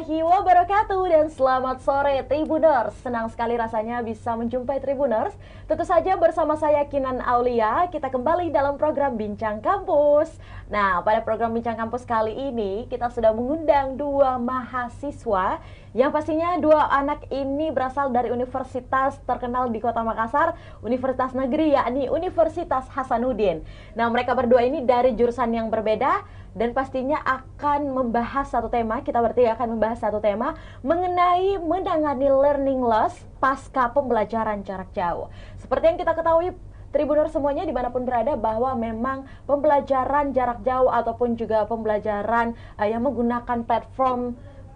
warahmatullahi wabarakatuh dan selamat sore Tribuners. Senang sekali rasanya bisa menjumpai Tribuners. Tentu saja bersama saya Kinan Aulia, kita kembali dalam program Bincang Kampus. Nah, pada program Bincang Kampus kali ini kita sudah mengundang dua mahasiswa yang pastinya dua anak ini berasal dari universitas terkenal di Kota Makassar, Universitas Negeri yakni Universitas Hasanuddin. Nah, mereka berdua ini dari jurusan yang berbeda dan pastinya akan membahas satu tema, kita bertiga akan membahas satu tema mengenai menangani learning loss pasca pembelajaran jarak jauh. Seperti yang kita ketahui Tribuners semuanya dimanapun berada bahwa memang pembelajaran jarak jauh ataupun juga pembelajaran yang menggunakan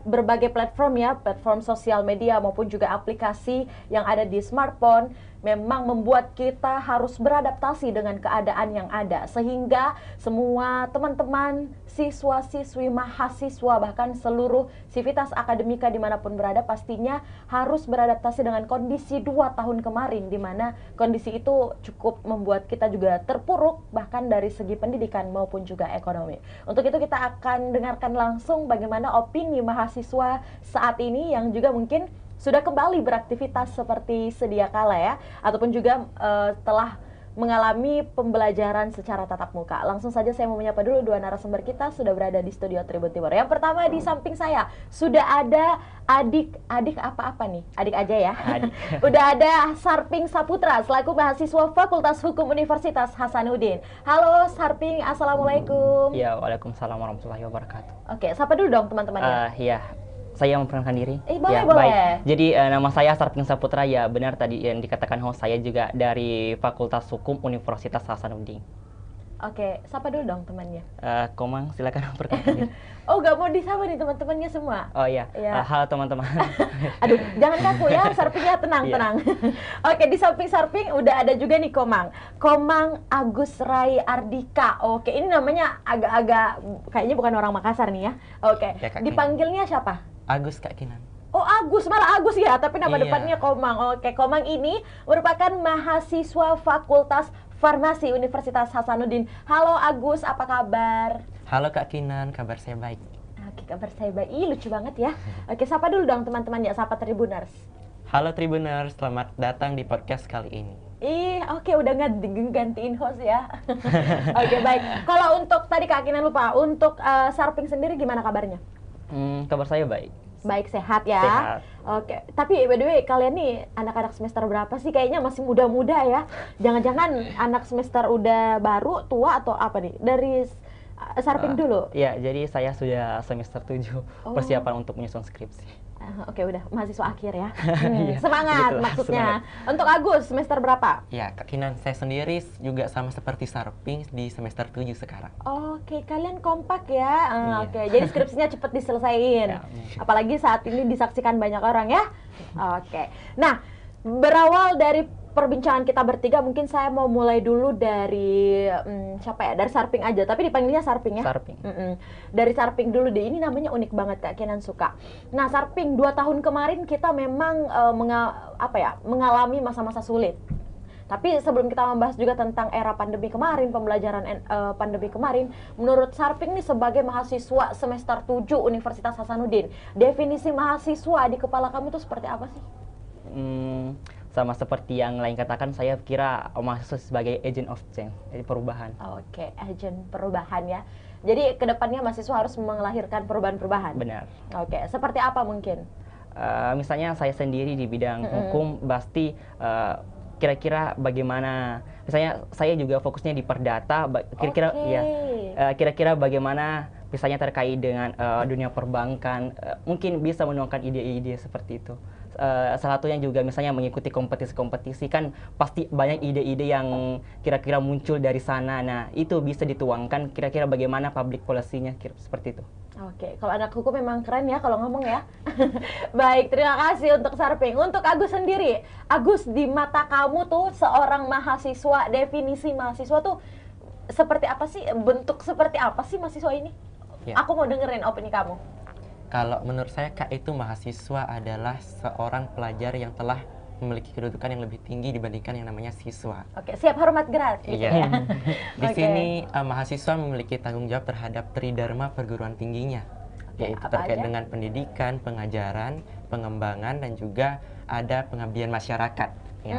berbagai platform ya, platform sosial media maupun juga aplikasi yang ada di smartphone memang membuat kita harus beradaptasi dengan keadaan yang ada, sehingga semua teman-teman, siswa-siswi, mahasiswa, bahkan seluruh sivitas akademika dimanapun berada pastinya harus beradaptasi dengan kondisi 2 tahun kemarin, di mana kondisi itu cukup membuat kita juga terpuruk bahkan dari segi pendidikan maupun juga ekonomi. Untuk itu kita akan dengarkan langsung bagaimana opini mahasiswa saat ini yang juga mungkin sudah kembali beraktivitas seperti sedia kala ya, ataupun juga telah mengalami pembelajaran secara tatap muka. Langsung saja saya mau menyapa dulu dua narasumber kita sudah berada di studio Tribun Timur. Yang pertama di samping saya sudah ada adik apa nih? Adik aja ya. Adik. Udah ada Sarping Saputra selaku mahasiswa Fakultas Hukum Universitas Hasanuddin. Halo Sarping, assalamualaikum. Ya, waalaikumsalam warahmatullahi wabarakatuh. Oke, sapa dulu dong teman-temannya. Ya. Saya memperkenalkan diri. Boleh, ya, boleh. Baik. Jadi nama saya Sarping Saputra, ya benar tadi yang dikatakan host, saya juga dari Fakultas Hukum Universitas Hasanuddin. Oke, sapa dulu dong temannya. Komang, silakan memperkenalkan diri. Oh, gak mau disapa nih teman-temannya semua? Oh iya, ya. Halo teman-teman. Aduh, jangan kaku ya, Sarpingnya tenang. Oke, di samping Sarping udah ada juga nih Komang Agus Rai Ardika. Oke, ini namanya agak-agak kayaknya bukan orang Makassar nih ya. Oke, ya, dipanggilnya siapa? Agus, Kak Kinan. Oh, malah Agus ya, tapi nama depannya Komang. Oke, Komang ini merupakan mahasiswa Fakultas Farmasi Universitas Hasanuddin. Halo Agus, apa kabar? Halo Kak Kinan, kabar saya baik. Oke, kabar saya baik. Ih, lucu banget ya. Oke, sapa dulu dong teman-teman ya, sapa Tribuners. Halo Tribuners, selamat datang di podcast kali ini. Oke, udah gantiin host ya. Oke, baik. Kalau untuk tadi Kak Kinan lupa, untuk Sarping sendiri gimana kabarnya? Kabar saya baik. Baik, sehat ya. Sehat. Oke, tapi by the way kalian nih anak-anak semester berapa sih? Kayaknya masih muda-muda ya. Jangan-jangan anak semester udah baru, tua atau apa nih? Dari Sarping dulu. Ya, jadi saya sudah semester 7 persiapan untuk menyusun skripsi. Oke, udah mahasiswa akhir ya. Iya, Semangat gitu, maksudnya. semangat. Untuk Agus semester berapa? Ya, Kak Kinan, saya sendiri juga sama seperti Sarping di semester 7 sekarang. Oke, kalian kompak ya. Iya. Oke, jadi skripsinya cepet diselesaikan. Ya. Apalagi saat ini disaksikan banyak orang ya. Oke. Nah, berawal dari perbincangan kita bertiga, mungkin saya mau mulai dulu dari siapa ya? Dari Sarping aja, tapi dipanggilnya Sarping ya. Sarping. Dari Sarping dulu deh. Ini namanya unik banget Kak Kinan suka. Nah, Sarping 2 tahun kemarin kita memang mengalami masa-masa sulit. Tapi sebelum kita membahas juga tentang era pandemi kemarin, pembelajaran pandemi kemarin, menurut Sarping nih sebagai mahasiswa semester 7 Universitas Hasanuddin, definisi mahasiswa di kepala kamu itu seperti apa sih? Sama seperti yang lain katakan, saya kira mahasiswa sebagai agent of change, jadi perubahan. Oke, agent perubahan ya. Jadi kedepannya mahasiswa harus melahirkan perubahan-perubahan. Benar. Oke, seperti apa mungkin? Misalnya saya sendiri di bidang hukum, pasti kira-kira bagaimana, misalnya saya juga fokusnya di perdata, kira-kira bagaimana misalnya terkait dengan dunia perbankan, mungkin bisa menuangkan ide-ide seperti itu. Salah satunya juga misalnya mengikuti kompetisi-kompetisi, kan pasti banyak ide-ide yang kira-kira muncul dari sana. Nah, itu bisa dituangkan kira-kira bagaimana public policy-nya seperti itu. Oke, kalau anak hukum memang keren ya kalau ngomong ya. Baik, terima kasih untuk Sarping. Untuk Agus sendiri, Agus, di mata kamu tuh seorang mahasiswa, definisi mahasiswa tuh seperti apa sih? Bentuk seperti apa sih mahasiswa ini? Ya. Aku mau dengerin opini kamu. Kalau menurut saya, Kak, itu mahasiswa adalah seorang pelajar yang telah memiliki kedudukan yang lebih tinggi dibandingkan yang namanya siswa. Oke, siap hormat gerak gitu ya. Di sini mahasiswa memiliki tanggung jawab terhadap tridharma perguruan tingginya. yaitu apa terkait aja? dengan pendidikan, pengajaran, pengembangan, dan juga ada pengabdian masyarakat. Ya.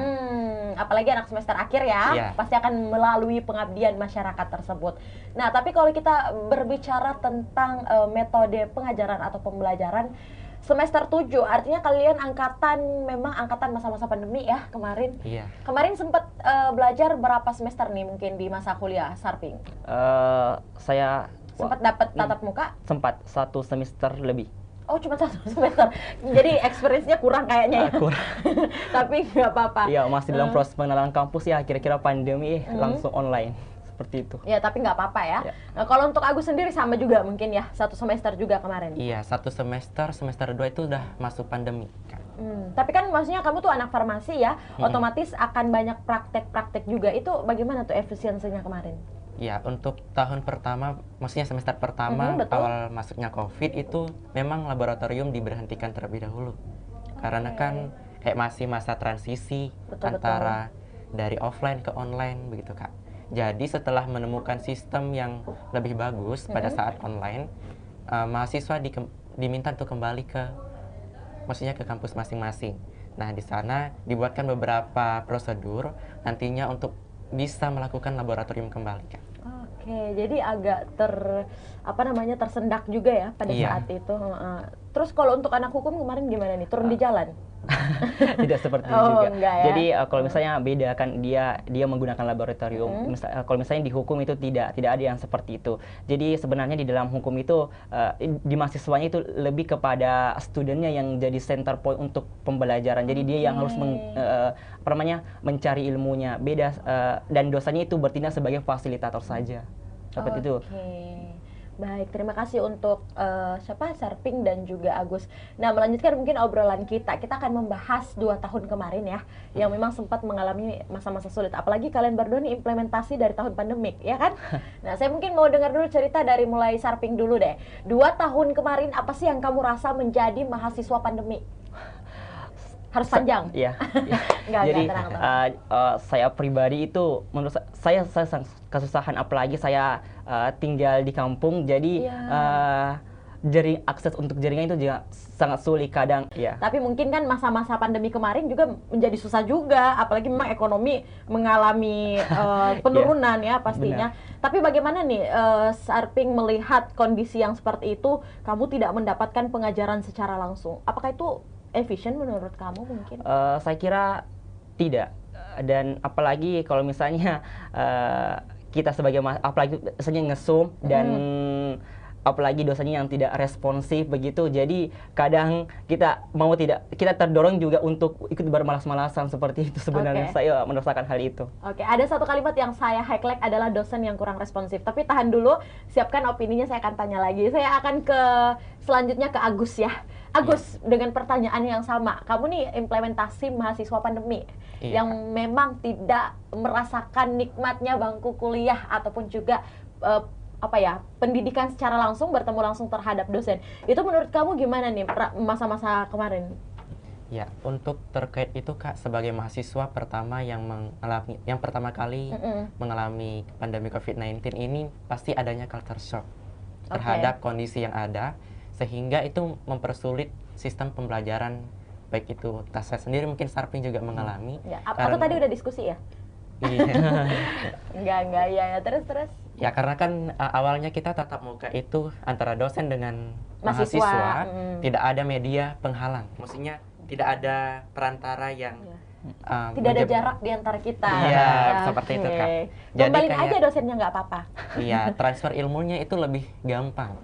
Apalagi anak semester akhir ya, Iya. pasti akan melalui pengabdian masyarakat tersebut. Nah, tapi kalau kita berbicara tentang metode pengajaran atau pembelajaran semester 7, artinya kalian memang angkatan masa-masa pandemi ya kemarin. Iya. Kemarin sempat belajar berapa semester nih mungkin di masa kuliah, Sarping? Saya Sempat dapat tatap muka? sempat 1 semester lebih. Oh, cuma 1 semester. Jadi experience-nya kurang kayaknya ya. Kurang. Tapi nggak apa-apa. Iya, masih dalam proses pengenalan kampus ya, kira-kira pandemi langsung online. Seperti itu. Ya, tapi nggak apa-apa ya. Ya. Nah, kalau untuk Agus sendiri sama juga mungkin ya, 1 semester juga kemarin. Iya, 1 semester 2 itu udah masuk pandemi, Kak. Tapi kan maksudnya kamu tuh anak farmasi ya, otomatis akan banyak praktek-praktek juga. Itu bagaimana tuh efisiensinya kemarin? Ya, untuk tahun pertama, maksudnya semester pertama betul. awal masuknya COVID itu memang laboratorium diberhentikan terlebih dahulu. Karena kan masih masa transisi Betul, antara dari offline ke online begitu, Kak. Jadi setelah menemukan sistem yang lebih bagus pada saat online, mahasiswa diminta untuk kembali maksudnya ke kampus masing-masing. Nah, di sana dibuatkan beberapa prosedur nantinya untuk bisa melakukan laboratorium kembali, Kak. Oke, jadi agak tersendak juga ya pada Iya. saat itu. Terus kalau untuk anak hukum kemarin gimana nih? Turun di jalan? Tidak seperti itu Oh, juga. enggak ya. Jadi kalau misalnya beda kan dia menggunakan laboratorium. Kalau misalnya di hukum itu tidak ada yang seperti itu. Jadi sebenarnya di dalam hukum itu di mahasiswanya itu lebih kepada studennya yang jadi center point untuk pembelajaran. Jadi dia yang harus mencari ilmunya. Beda dan dosennya itu bertindak sebagai fasilitator saja. Seperti itu. Oke. Baik, terima kasih untuk Sarping dan juga Agus. Nah, melanjutkan mungkin obrolan kita. Kita akan membahas 2 tahun kemarin ya, yang memang sempat mengalami masa-masa sulit. Apalagi kalian berdua nih implementasi dari tahun pandemik, ya kan? Nah, saya mungkin mau dengar dulu cerita dari mulai Sarping dulu deh. 2 tahun kemarin, apa sih yang kamu rasa menjadi mahasiswa pandemik? Harus panjang? Iya. Jadi Jadi saya pribadi itu menurut saya kesusahan, apalagi saya tinggal di kampung, jadi akses untuk jaringan itu juga sangat sulit kadang. Ya. Tapi mungkin kan masa-masa pandemi kemarin juga menjadi susah juga, apalagi memang ekonomi mengalami penurunan ya pastinya. Tapi bagaimana nih Sarping melihat kondisi yang seperti itu, kamu tidak mendapatkan pengajaran secara langsung? Apakah itu efisien menurut kamu mungkin? Saya kira tidak. Dan apalagi kalau misalnya kita sebagai apalagi misalnya nge-Zoom dan apalagi dosanya yang tidak responsif begitu, jadi kadang kita terdorong juga untuk ikut bermalas-malasan seperti itu sebenarnya. Saya merasakan hal itu. Oke, ada satu kalimat yang saya highlight adalah dosen yang kurang responsif. Tapi tahan dulu, siapkan opininya, saya akan tanya lagi. Saya akan selanjutnya ke Agus ya. Agus, dengan pertanyaan yang sama, kamu nih implementasi mahasiswa pandemi yang memang tidak merasakan nikmatnya bangku kuliah ataupun juga pendidikan secara langsung, bertemu langsung terhadap dosen. Itu menurut kamu gimana nih masa-masa kemarin? Ya, untuk terkait itu Kak, sebagai mahasiswa pertama yang pertama kali mengalami pandemi COVID-19 ini, pasti adanya culture shock terhadap kondisi yang ada, sehingga itu mempersulit sistem pembelajaran, baik itu saya sendiri, mungkin Sarping juga mengalami. Ya, atau tadi udah diskusi ya? Iya. Enggak, ya terus. Ya, karena kan awalnya kita tatap muka itu antara dosen dengan mahasiswa, tidak ada media penghalang. Maksudnya tidak ada perantara yang tidak ada jarak di antara kita. Iya, seperti itu Kak. Kembaliin aja dosennya, nggak apa-apa. Iya, transfer ilmunya itu lebih gampang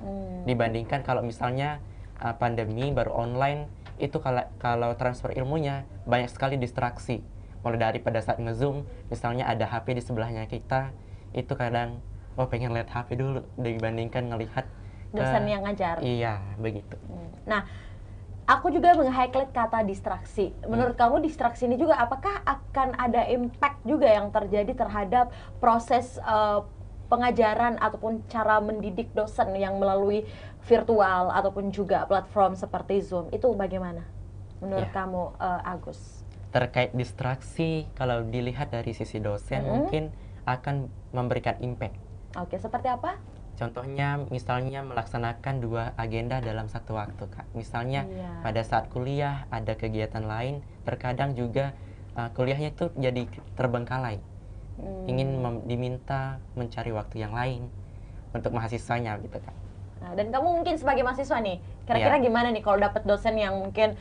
dibandingkan kalau misalnya pandemi baru online, itu kalau transfer ilmunya banyak sekali distraksi. Mulai dari pada saat nge-Zoom, misalnya ada HP di sebelahnya kita, itu kadang pengen lihat HP dulu dibandingkan ngelihat dosen yang ngajar. Iya, begitu. Nah, aku juga meng-highlight kata distraksi. Menurut kamu distraksi ini juga apakah akan ada impact juga yang terjadi terhadap proses pengajaran ataupun cara mendidik dosen yang melalui virtual ataupun juga platform seperti Zoom? Itu bagaimana menurut kamu, Agus? Terkait distraksi, kalau dilihat dari sisi dosen mungkin akan memberikan impact. Oke, seperti apa? Contohnya misalnya melaksanakan 2 agenda dalam satu waktu, Kak. Misalnya Iya. pada saat kuliah ada kegiatan lain, terkadang juga kuliahnya itu jadi terbengkalai. Ingin diminta mencari waktu yang lain untuk mahasiswanya gitu, Kak. Nah, dan kamu mungkin sebagai mahasiswa nih, kira-kira Iya. gimana nih kalau dapat dosen yang mungkin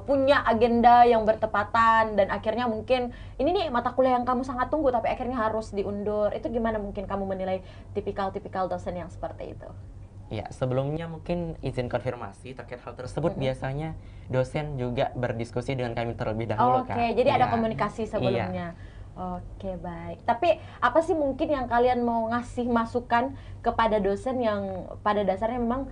punya agenda yang bertepatan dan akhirnya mungkin ini nih mata kuliah yang kamu sangat tunggu tapi akhirnya harus diundur. Itu gimana mungkin kamu menilai tipikal-tipikal dosen yang seperti itu? Ya, sebelumnya mungkin izin konfirmasi terkait hal tersebut. Biasanya dosen juga berdiskusi dengan kami terlebih dahulu, Oke, Kak. jadi ada Iya. komunikasi sebelumnya. Oke, baik. Tapi apa sih mungkin yang kalian mau ngasih masukan kepada dosen yang pada dasarnya memang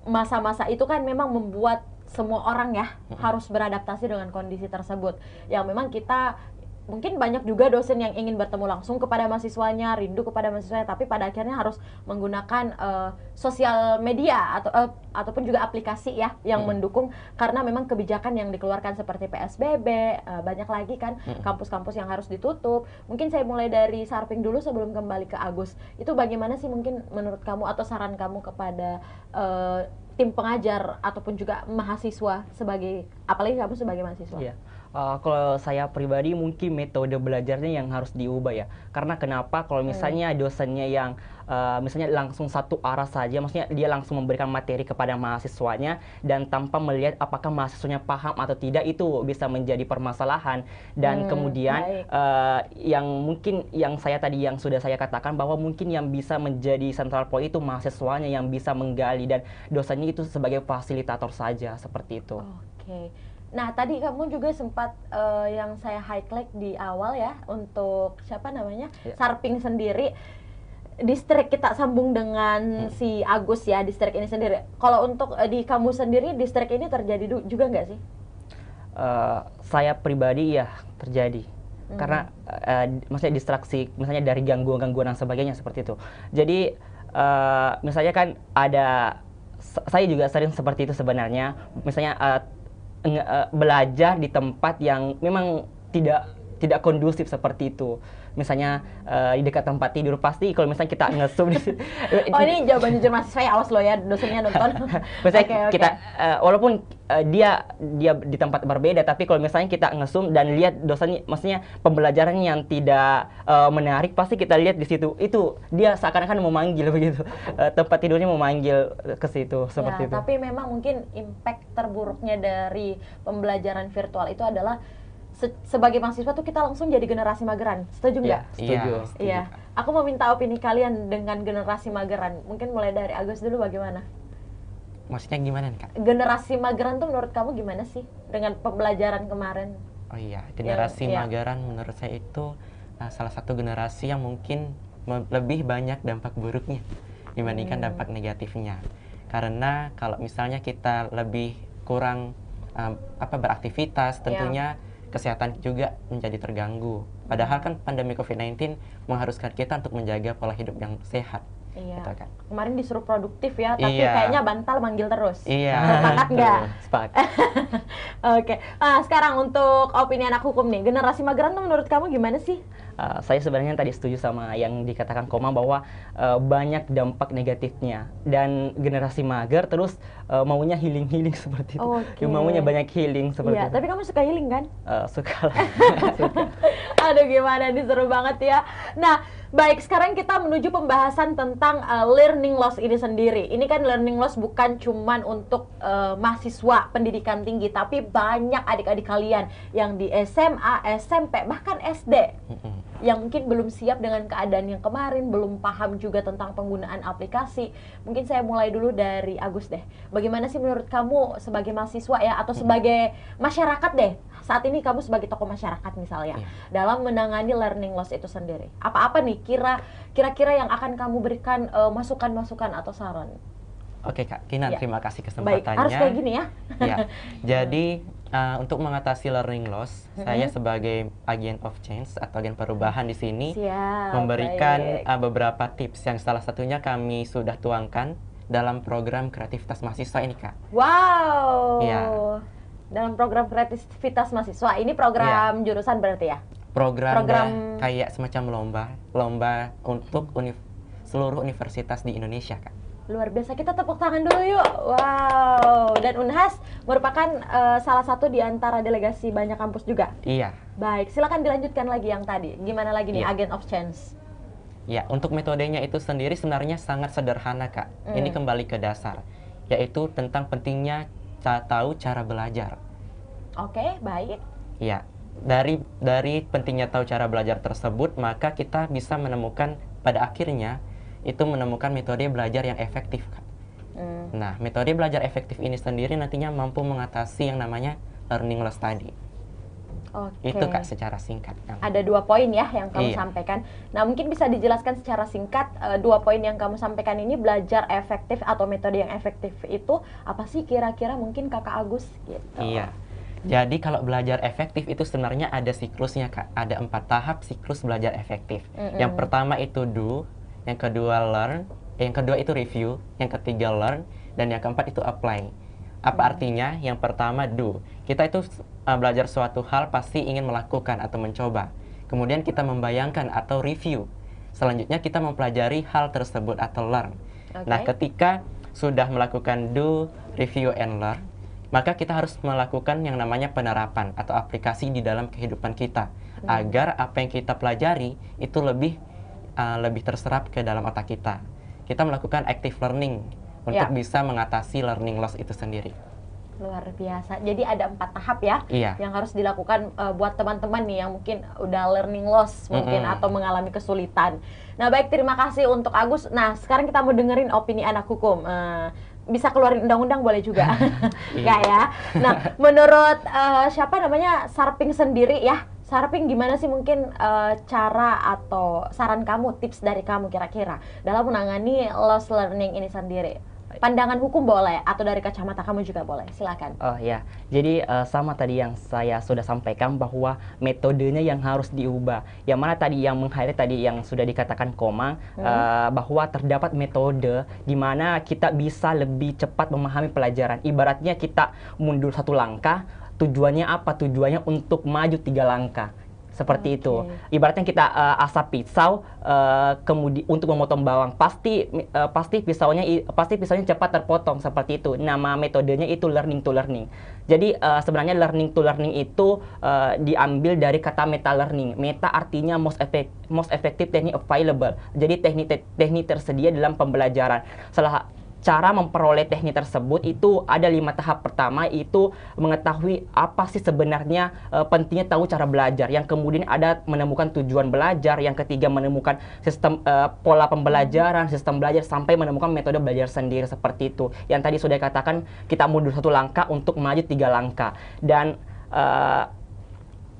masa-masa itu kan memang membuat semua orang ya harus beradaptasi dengan kondisi tersebut. Yang memang kita mungkin banyak juga dosen yang ingin bertemu langsung kepada mahasiswanya, rindu kepada mahasiswanya, tapi pada akhirnya harus menggunakan sosial media ataupun juga aplikasi ya yang mendukung karena memang kebijakan yang dikeluarkan seperti PSBB, banyak lagi kan kampus-kampus yang harus ditutup. Mungkin saya mulai dari Sarping dulu sebelum kembali ke Agus. Itu bagaimana sih mungkin menurut kamu atau saran kamu kepada tim pengajar ataupun juga mahasiswa sebagai, apalagi kamu sebagai mahasiswa? Iya. Kalau saya pribadi mungkin metode belajarnya yang harus diubah ya. Karena kenapa? Kalau misalnya dosennya yang misalnya langsung satu arah saja, maksudnya dia langsung memberikan materi kepada mahasiswanya dan tanpa melihat apakah mahasiswanya paham atau tidak, itu bisa menjadi permasalahan. Dan kemudian yang mungkin yang sudah saya katakan bahwa mungkin yang bisa menjadi central point itu mahasiswanya yang bisa menggali dan dosennya itu sebagai fasilitator saja seperti itu. Oke. Nah, tadi kamu juga sempat yang saya highlight di awal ya untuk siapa namanya? Sarping sendiri. Distrik kita sambung dengan si Agus ya, distrik ini sendiri. Kalau untuk di kamu sendiri, distrik ini terjadi juga nggak sih? Saya pribadi ya terjadi. Karena maksudnya distraksi, misalnya dari gangguan-gangguan dan sebagainya seperti itu. Jadi misalnya kan saya juga sering seperti itu sebenarnya. Misalnya belajar di tempat yang memang tidak kondusif seperti itu. Misalnya di dekat tempat tidur, pasti kalau misalnya kita ngesum di situ. Oh, ini jawaban jujur mahasiswa ya, awas lo ya dosennya nonton. Misalnya kita walaupun dia di tempat berbeda, tapi kalau misalnya kita ngesum dan lihat dosennya, maksudnya pembelajarannya yang tidak menarik, pasti kita lihat di situ. Itu dia seakan-akan memanggil begitu. Tempat tidurnya memanggil ke situ seperti itu. Tapi memang mungkin impact terburuknya dari pembelajaran virtual itu adalah sebagai mahasiswa tuh kita langsung jadi generasi mageran. Setuju nggak? Setuju. Iya. Aku mau minta opini kalian dengan generasi mageran. Mungkin mulai dari Agus dulu, bagaimana? Maksudnya gimana nih, Kak? Generasi mageran tuh menurut kamu gimana sih dengan pembelajaran kemarin? Oh iya, generasi mageran menurut saya itu salah satu generasi yang mungkin lebih banyak dampak buruknya dibandingkan dampak negatifnya. Karena kalau misalnya kita lebih kurang beraktivitas, tentunya kesehatan juga menjadi terganggu. Padahal kan pandemi COVID-19 mengharuskan kita untuk menjaga pola hidup yang sehat. Iya. Gitu kan. Kemarin disuruh produktif ya, tapi kayaknya bantal manggil terus. Iya. Sepakat nggak? Sepakat. Oke. Sekarang untuk opini anak hukum nih, generasi mageran tuh menurut kamu gimana sih? Saya sebenarnya tadi setuju sama yang dikatakan Koma bahwa banyak dampak negatifnya, dan generasi mager terus maunya healing seperti itu. Maunya banyak healing seperti itu. Tapi kamu suka healing kan? Suka lah. Aduh, gimana nih, seru banget ya. Nah, baik, sekarang kita menuju pembahasan tentang learning loss ini sendiri. Ini kan learning loss bukan cuman untuk mahasiswa pendidikan tinggi, tapi banyak adik-adik kalian yang di SMA, SMP, bahkan SD yang mungkin belum siap dengan keadaan yang kemarin, belum paham juga tentang penggunaan aplikasi. Mungkin saya mulai dulu dari Agus deh. Bagaimana sih menurut kamu sebagai mahasiswa ya, atau sebagai masyarakat deh, saat ini kamu sebagai tokoh masyarakat misalnya, dalam menangani learning loss itu sendiri? Apa-apa nih kira-kira yang akan kamu berikan masukan-masukan atau saran? Oke, Kak Kinan, terima kasih kesempatannya. Baik, harus kayak gini ya. Ya, jadi untuk mengatasi learning loss, saya sebagai agen of change atau agen perubahan di sini memberikan beberapa tips yang salah satunya kami sudah tuangkan dalam program kreativitas mahasiswa ini, Kak. Wow. Ya. Dalam program kreativitas mahasiswa ini program jurusan berarti ya? Program kayak semacam lomba untuk seluruh universitas di Indonesia, Kak. Luar biasa, kita tepuk tangan dulu yuk. Wow, dan Unhas merupakan salah satu di antara delegasi banyak kampus juga. Iya. Baik, silakan dilanjutkan lagi yang tadi. Gimana lagi nih Iya. Agent of Change? Ya, untuk metodenya itu sendiri sebenarnya sangat sederhana, Kak. Ini kembali ke dasar, yaitu tentang pentingnya tahu cara belajar. Oke, baik. Ya, dari pentingnya tahu cara belajar tersebut, maka kita bisa menemukan pada akhirnya itu menemukan metode belajar yang efektif, Kak. Nah, metode belajar efektif ini sendiri nantinya mampu mengatasi yang namanya learning loss tadi. Oke. Itu, Kak, secara singkat. Ada 2 poin ya yang kamu Iya. sampaikan. Nah, mungkin bisa dijelaskan secara singkat 2 poin yang kamu sampaikan ini, belajar efektif atau metode yang efektif itu apa sih kira-kira, mungkin Kakak Agus gitu. Iya. Jadi kalau belajar efektif itu sebenarnya ada siklusnya, Kak. Ada 4 tahap siklus belajar efektif. Yang pertama itu do, yang kedua learn, yang kedua itu review, yang ketiga learn, dan yang keempat itu apply. Apa artinya? Yang pertama do. Kita itu belajar suatu hal pasti ingin melakukan atau mencoba. Kemudian kita membayangkan atau review. Selanjutnya kita mempelajari hal tersebut atau learn. Nah, ketika sudah melakukan do, review, and learn, maka kita harus melakukan yang namanya penerapan atau aplikasi di dalam kehidupan kita, agar apa yang kita pelajari itu lebih terserap ke dalam otak kita. Kita melakukan active learning untuk bisa mengatasi learning loss itu sendiri. Luar biasa. Jadi ada 4 tahap ya Iya. yang harus dilakukan buat teman-teman nih yang mungkin udah learning loss mungkin atau mengalami kesulitan. Nah, baik, terima kasih untuk Agus. Nah, sekarang kita mau dengerin opini anak hukum. Bisa keluarin undang-undang boleh juga. Enggak ya. Nah, menurut siapa namanya, Sarping sendiri ya. Sarping, gimana sih mungkin cara atau saran kamu, tips dari kamu kira-kira dalam menangani loss learning ini sendiri? Pandangan hukum boleh, atau dari kacamata kamu juga boleh, silakan. Oh ya, jadi sama tadi yang saya sudah sampaikan bahwa metodenya yang harus diubah. Yang mana tadi yang meng-highlight tadi yang sudah dikatakan Komang, bahwa terdapat metode di mana kita bisa lebih cepat memahami pelajaran. Ibaratnya kita mundur 1 langkah, tujuannya apa? Tujuannya untuk maju 3 langkah. Seperti itu. Ibaratnya kita asap pisau, kemudian untuk memotong bawang, pasti pisaunya cepat terpotong, seperti itu. Nama metodenya itu learning to learning. Jadi sebenarnya learning to learning itu diambil dari kata meta learning. Meta artinya most effective technique available. Jadi teknik tersedia dalam pembelajaran. Cara memperoleh teknik tersebut itu ada 5 tahap. Pertama itu mengetahui apa sih sebenarnya pentingnya tahu cara belajar. Yang kemudian ada menemukan tujuan belajar. Yang ketiga menemukan sistem pola pembelajaran, sistem belajar, sampai menemukan metode belajar sendiri, seperti itu. Yang tadi sudah dikatakan kita mundur 1 langkah untuk maju 3 langkah. Dan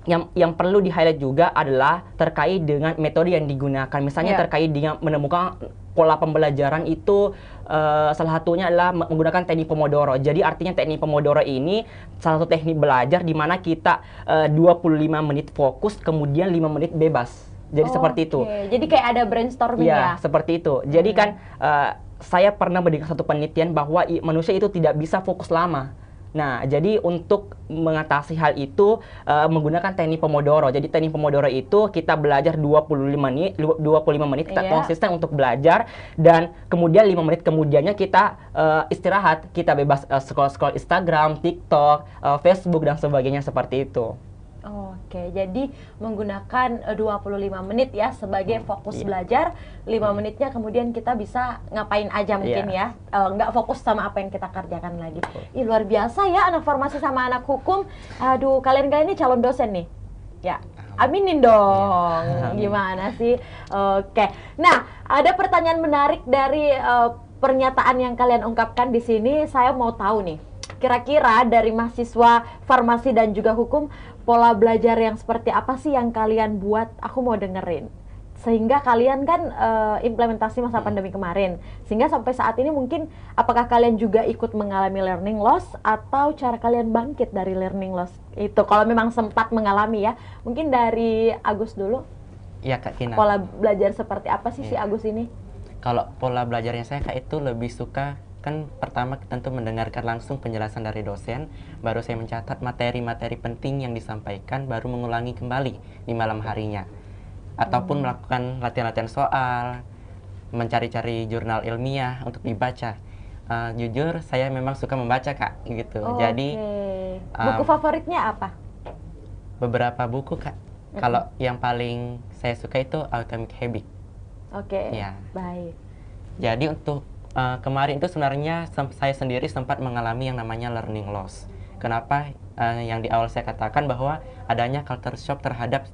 yang perlu di-highlight juga adalah terkait dengan metode yang digunakan. Misalnya terkait dengan menemukan pola pembelajaran itu, salah satunya adalah menggunakan teknik Pomodoro. Jadi artinya teknik Pomodoro ini salah satu teknik belajar di mana kita 25 menit fokus, kemudian 5 menit bebas. Jadi seperti itu. Jadi kayak ada brainstorming ya? Seperti itu. Jadi kan saya pernah mendengar satu penelitian bahwa manusia itu tidak bisa fokus lama. Nah, jadi untuk mengatasi hal itu menggunakan teknik Pomodoro. Jadi teknik Pomodoro itu kita belajar 25 menit kita konsisten untuk belajar, dan kemudian 5 menit kemudiannya kita istirahat, kita bebas scroll Instagram, TikTok, Facebook dan sebagainya, seperti itu. Oke, jadi menggunakan 25 menit ya sebagai fokus belajar, 5 menitnya kemudian kita bisa ngapain aja mungkin ya, nggak fokus sama apa yang kita kerjakan lagi. Ih, luar biasa ya anak farmasi sama anak hukum. Aduh, kalian ini calon dosen nih. Ya, aminin dong. Gimana sih? Oke, nah ada pertanyaan menarik dari pernyataan yang kalian ungkapkan di sini. Saya mau tahu nih, kira-kira dari mahasiswa farmasi dan juga hukum, pola belajar yang seperti apa sih yang kalian buat? Aku mau dengerin. Sehingga kalian kan implementasi masa pandemi kemarin. Sehingga sampai saat ini mungkin apakah kalian juga ikut mengalami learning loss, atau cara kalian bangkit dari learning loss itu? Kalau memang sempat mengalami ya. Mungkin dari Agus dulu. Iya, Kak Kina. Pola belajar seperti apa sih si Agus ini? Kalau pola belajarnya saya, Kak, itu lebih suka, kan pertama tentu mendengarkan langsung penjelasan dari dosen, baru saya mencatat materi-materi penting yang disampaikan, baru mengulangi kembali di malam harinya. Ataupun melakukan latihan-latihan soal, mencari-cari jurnal ilmiah untuk dibaca. Jujur saya memang suka membaca Kak gitu. Jadi buku favoritnya apa? beberapa buku Kak. Kalau yang paling saya suka itu Atomic Habit. Ya. Baik. Jadi untuk kemarin itu sebenarnya saya sendiri sempat mengalami yang namanya learning loss. Kenapa? Yang di awal saya katakan bahwa adanya culture shock terhadap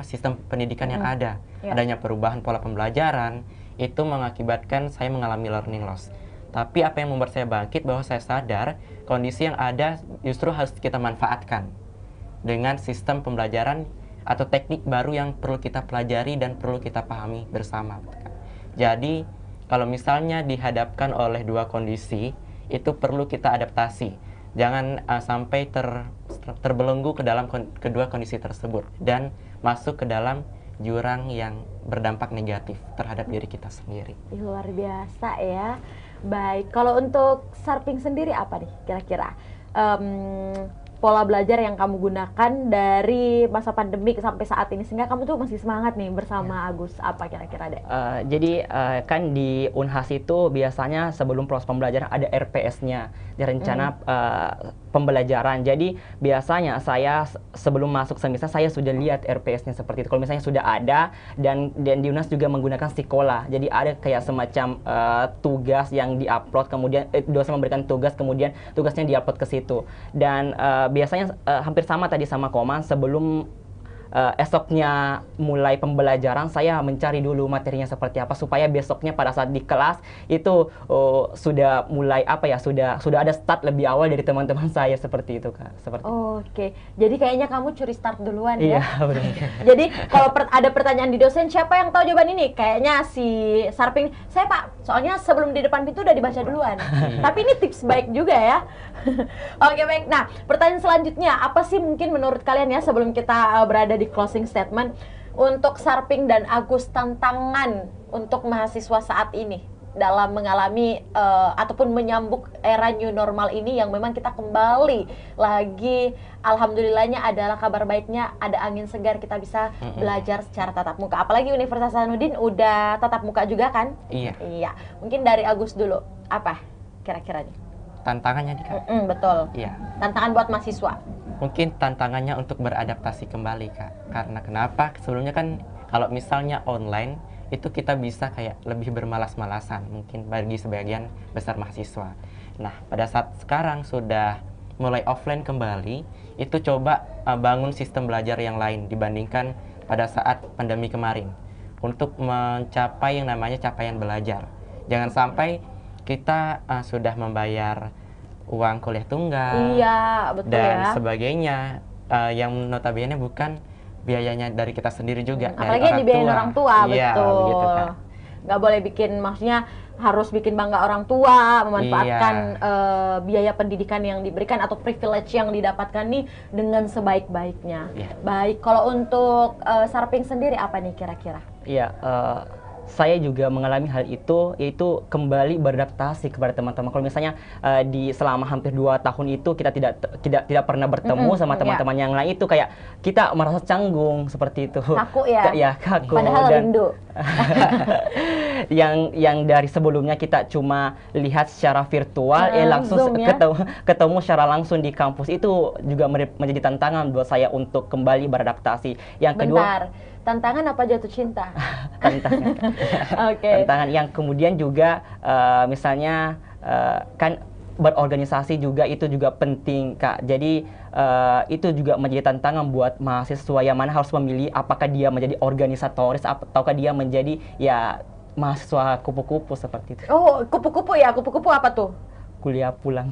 sistem pendidikan yang ada. Adanya perubahan pola pembelajaran, itu mengakibatkan saya mengalami learning loss. Tapi apa yang membuat saya bangkit bahwa saya sadar kondisi yang ada justru harus kita manfaatkan dengan sistem pembelajaran atau teknik baru yang perlu kita pelajari dan perlu kita pahami bersama. Jadi kalau misalnya dihadapkan oleh dua kondisi, itu perlu kita adaptasi. Jangan sampai terbelenggu ke dalam kedua kondisi tersebut dan masuk ke dalam jurang yang berdampak negatif terhadap diri kita sendiri. Luar biasa ya. Baik, kalau untuk Sarping sendiri apa nih kira-kira pola belajar yang kamu gunakan dari masa pandemi sampai saat ini sehingga kamu tuh masih semangat nih bersama Agus, apa kira-kira deh? Jadi kan di Unhas itu biasanya sebelum proses pembelajaran ada RPS-nya, rencana pembelajaran. Jadi biasanya saya sebelum masuk semester saya sudah lihat RPS-nya seperti itu. Kalau misalnya sudah ada dan di Unhas juga menggunakan Sekolah. Jadi ada kayak semacam tugas yang diupload, kemudian dosen memberikan tugas, kemudian tugasnya diupload ke situ. Dan biasanya hampir sama tadi sama Koman, sebelum esoknya mulai pembelajaran saya mencari dulu materinya seperti apa supaya besoknya pada saat di kelas itu sudah mulai sudah ada start lebih awal dari teman-teman saya seperti itu Kak. Oke. Jadi kayaknya kamu curi start duluan ya. Iya, benar. Jadi kalau ada pertanyaan di dosen, siapa yang tahu jawaban ini? Kayaknya si Sarping, saya Pak, soalnya sebelum di depan pintu udah dibaca duluan. Tapi ini tips baik juga ya. Oke, baik. Nah, pertanyaan selanjutnya, apa sih mungkin menurut kalian ya sebelum kita berada di closing statement, untuk Sarping dan Agus tantangan untuk mahasiswa saat ini dalam mengalami ataupun menyambut era new normal ini yang memang kita kembali lagi, alhamdulillahnya adalah kabar baiknya ada angin segar, kita bisa belajar secara tatap muka. Apalagi Universitas Hasanuddin udah tatap muka juga kan? Iya. Mungkin dari Agus dulu, apa kira-kira nih? Tantangannya nih Kak? Betul. Iya. Tantangan buat mahasiswa. Mungkin tantangannya untuk beradaptasi kembali Kak. Karena kenapa? Sebelumnya kan kalau misalnya online itu kita bisa kayak lebih bermalas-malasan mungkin bagi sebagian besar mahasiswa. Nah, pada saat sekarang sudah mulai offline kembali, itu coba bangun sistem belajar yang lain dibandingkan pada saat pandemi kemarin untuk mencapai yang namanya capaian belajar. Jangan sampai kita sudah membayar uang kuliah tunggal dan sebagainya yang notabene bukan biayanya dari kita sendiri juga, apalagi yang dibiayain orang tua. Betul, begitu, Kak. Nggak boleh bikin, maksudnya harus bikin bangga orang tua, memanfaatkan biaya pendidikan yang diberikan atau privilege yang didapatkan nih dengan sebaik-baiknya. Baik, kalau untuk Sarping sendiri apa nih kira-kira? Iya, saya juga mengalami hal itu, yaitu kembali beradaptasi kepada teman-teman. Kalau misalnya di selama hampir 2 tahun itu kita tidak pernah bertemu sama teman-teman yang lain, itu kayak kita merasa canggung seperti itu. Kaku ya? Ya, kaku. Padahal rindu. yang dari sebelumnya kita cuma lihat secara virtual, langsung Zoom, ya? ketemu secara langsung di kampus, itu juga menjadi tantangan buat saya untuk kembali beradaptasi. Yang kedua, tantangan apa jatuh cinta? Tantangan. Tantangan yang kemudian juga misalnya kan berorganisasi juga itu juga penting Kak. Jadi itu juga menjadi tantangan buat mahasiswa yang mana harus memilih apakah dia menjadi organisatoris ataukah dia menjadi ya mahasiswa kupu-kupu seperti itu. Oh, kupu-kupu ya. Kupu-kupu apa tuh? Kuliah pulang.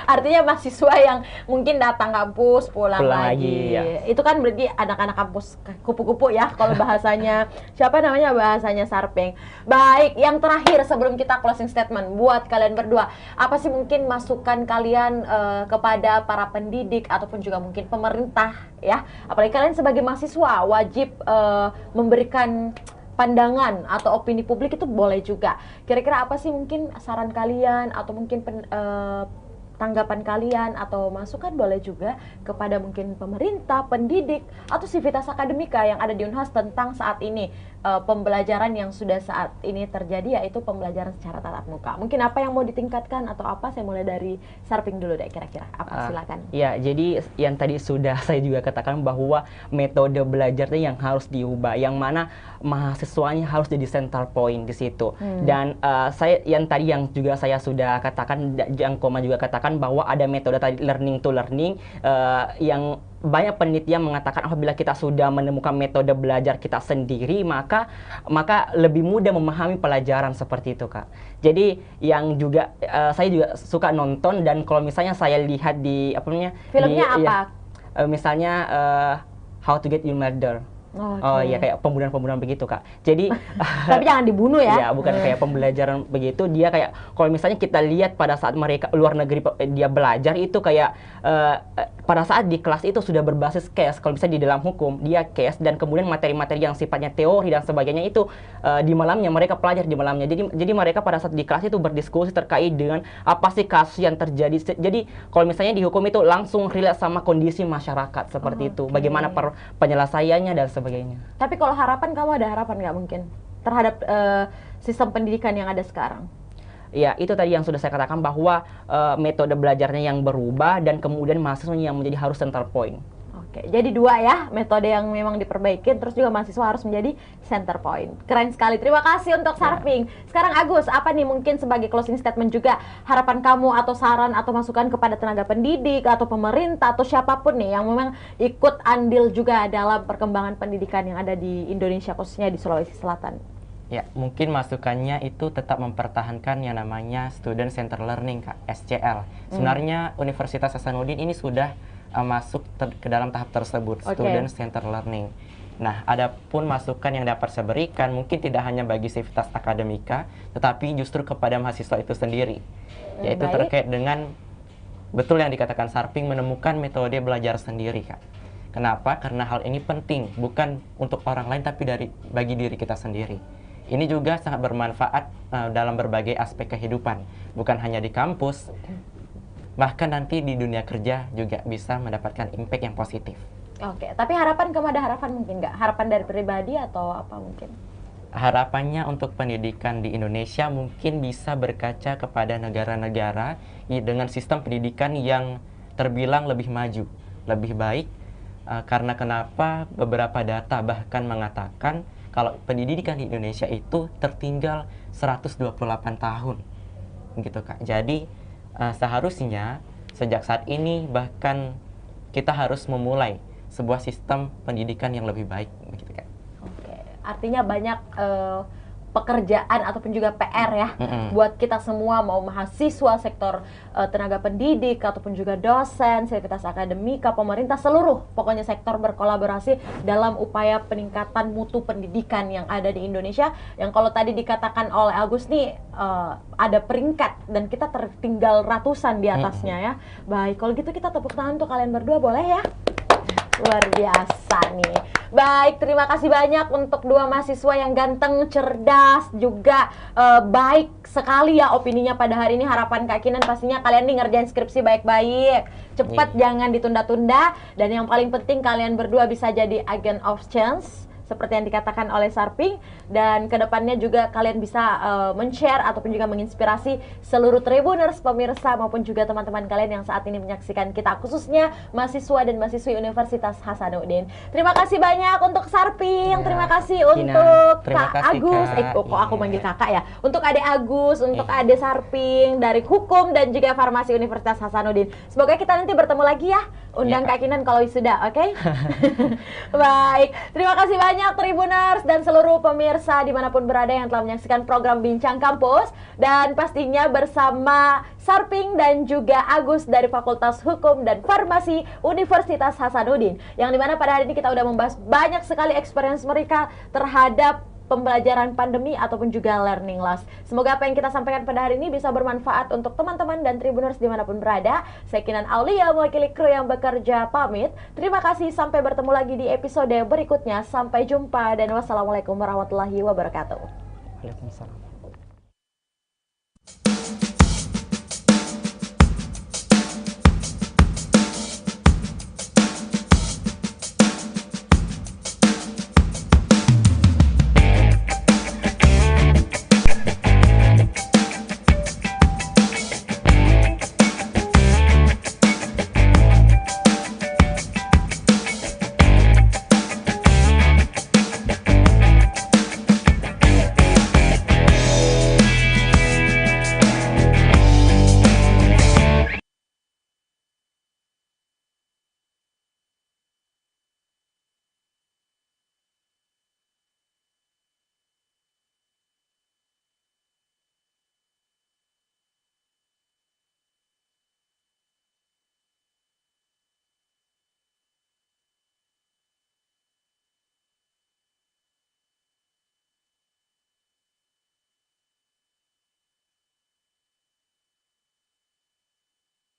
Artinya mahasiswa yang mungkin datang kampus, pulang lagi. Ya. Itu kan berarti anak-anak kampus kupu-kupu ya kalau bahasanya. Siapa namanya bahasanya Sarping. Baik, yang terakhir sebelum kita closing statement buat kalian berdua, apa sih mungkin masukan kalian kepada para pendidik ataupun juga mungkin pemerintah ya? Apalagi kalian sebagai mahasiswa wajib memberikan pandangan atau opini publik, itu boleh juga. Kira-kira apa sih mungkin saran kalian atau mungkin tanggapan kalian atau masukan boleh juga kepada mungkin pemerintah, pendidik, atau sivitas akademika yang ada di Unhas tentang saat ini pembelajaran yang sudah saat ini terjadi, yaitu pembelajaran secara tatap muka. Mungkin apa yang mau ditingkatkan atau apa? Saya mulai dari Sarping dulu deh, kira-kira apa, silakan. Ya, jadi yang tadi sudah saya juga katakan bahwa metode belajarnya yang harus diubah, yang mana mahasiswanya harus jadi center point di situ. Dan saya yang tadi yang juga saya sudah katakan, yang Koma juga katakan bahwa ada metode tadi learning to learning, yang banyak penelitian mengatakan apabila kita sudah menemukan metode belajar kita sendiri, maka lebih mudah memahami pelajaran seperti itu, Kak. Jadi yang juga saya juga suka nonton, dan kalau misalnya saya lihat di apa namanya, filmnya apa? Ya, misalnya How to Get Your Murder. Oh iya, kayak pembunuhan-pembunuhan begitu, Kak. Jadi tapi jangan dibunuh ya. Ya, bukan kayak pembelajaran begitu. Dia kayak kalau misalnya kita lihat pada saat mereka luar negeri dia belajar itu kayak pada saat di kelas itu sudah berbasis case. Kalau misalnya di dalam hukum dia case, dan kemudian materi-materi yang sifatnya teori dan sebagainya itu di malamnya mereka pelajari di malamnya. Jadi mereka pada saat di kelas itu berdiskusi terkait dengan apa sih kasus yang terjadi. Jadi kalau misalnya di hukum itu langsung relate sama kondisi masyarakat seperti itu. Bagaimana penyelesaiannya dan sebagainya. Tapi kalau harapan, kamu ada harapan nggak mungkin terhadap sistem pendidikan yang ada sekarang? Ya, itu tadi yang sudah saya katakan bahwa metode belajarnya yang berubah, dan kemudian mahasiswanya yang menjadi harus center point. Oke, jadi dua ya metode yang memang diperbaiki, terus juga mahasiswa harus menjadi center point. Keren sekali, terima kasih untuk Sarping. Sekarang Agus, apa nih mungkin sebagai closing statement juga harapan kamu atau saran atau masukan kepada tenaga pendidik atau pemerintah atau siapapun nih yang memang ikut andil juga dalam perkembangan pendidikan yang ada di Indonesia, khususnya di Sulawesi Selatan? Ya, mungkin masukannya itu tetap mempertahankan yang namanya Student Center Learning, Kak, SCL. Sebenarnya Universitas Hasanuddin ini sudah masuk ke dalam tahap tersebut, Student Center Learning. Nah, adapun masukan yang dapat saya berikan mungkin tidak hanya bagi sivitas akademika, tetapi justru kepada mahasiswa itu sendiri, yaitu terkait dengan betul yang dikatakan Sarping, menemukan metode belajar sendiri, Kak. Kenapa? Karena hal ini penting, bukan untuk orang lain, tapi bagi diri kita sendiri. Ini juga sangat bermanfaat dalam berbagai aspek kehidupan, bukan hanya di kampus, bahkan nanti di dunia kerja juga bisa mendapatkan impact yang positif. Oke, tapi harapan, kamu ada harapan mungkin nggak? Harapan dari pribadi atau apa mungkin? Harapannya untuk pendidikan di Indonesia mungkin bisa berkaca kepada negara-negara dengan sistem pendidikan yang terbilang lebih maju, lebih baik. Karena kenapa? Beberapa data bahkan mengatakan kalau pendidikan di Indonesia itu tertinggal 128 tahun, gitu, Kak. Jadi seharusnya sejak saat ini bahkan kita harus memulai sebuah sistem pendidikan yang lebih baik, begitu, Kak. Oke, artinya banyak pekerjaan ataupun juga PR ya buat kita semua, mau mahasiswa, sektor tenaga pendidik ataupun juga dosen, sivitas akademika, pemerintah, seluruh pokoknya sektor berkolaborasi dalam upaya peningkatan mutu pendidikan yang ada di Indonesia, yang kalau tadi dikatakan oleh Agus nih ada peringkat dan kita tertinggal ratusan di atasnya ya. Baik, kalau gitu kita tepuk tangan untuk kalian berdua, boleh ya? Luar biasa nih. Baik, terima kasih banyak untuk dua mahasiswa yang ganteng, cerdas, juga baik sekali ya opininya pada hari ini. Harapan Kak Kinan pastinya kalian nih ngerjain skripsi baik-baik, cepat, jangan ditunda-tunda. Dan yang paling penting kalian berdua bisa jadi agent of change seperti yang dikatakan oleh Sarping, dan kedepannya juga kalian bisa men-share ataupun juga menginspirasi seluruh Tribuners, pemirsa maupun juga teman-teman kalian yang saat ini menyaksikan kita, khususnya mahasiswa dan mahasiswi Universitas Hasanuddin. Terima kasih banyak untuk Sarping, terima kasih untuk Kak Agus, kok aku manggil kakak ya, untuk Ade Agus, untuk Ade Sarping dari Hukum dan juga Farmasi Universitas Hasanuddin. Semoga kita nanti bertemu lagi ya, undang Kak Kinan kalau wisuda, oke? Baik, terima kasih banyak Tribuners dan seluruh pemirsa dimanapun berada yang telah menyaksikan program Bincang Kampus, dan pastinya bersama Sarping dan juga Agus dari Fakultas Hukum dan Farmasi Universitas Hasanuddin, yang dimana pada hari ini kita udah membahas banyak sekali experience mereka terhadap pembelajaran pandemi ataupun juga learning loss. Semoga apa yang kita sampaikan pada hari ini bisa bermanfaat untuk teman-teman dan Tribuners dimanapun berada. Saya Kinan Aulia, mewakili kru yang bekerja, pamit. Terima kasih, sampai bertemu lagi di episode berikutnya. Sampai jumpa dan wassalamualaikum warahmatullahi wabarakatuh. Waalaikumsalam.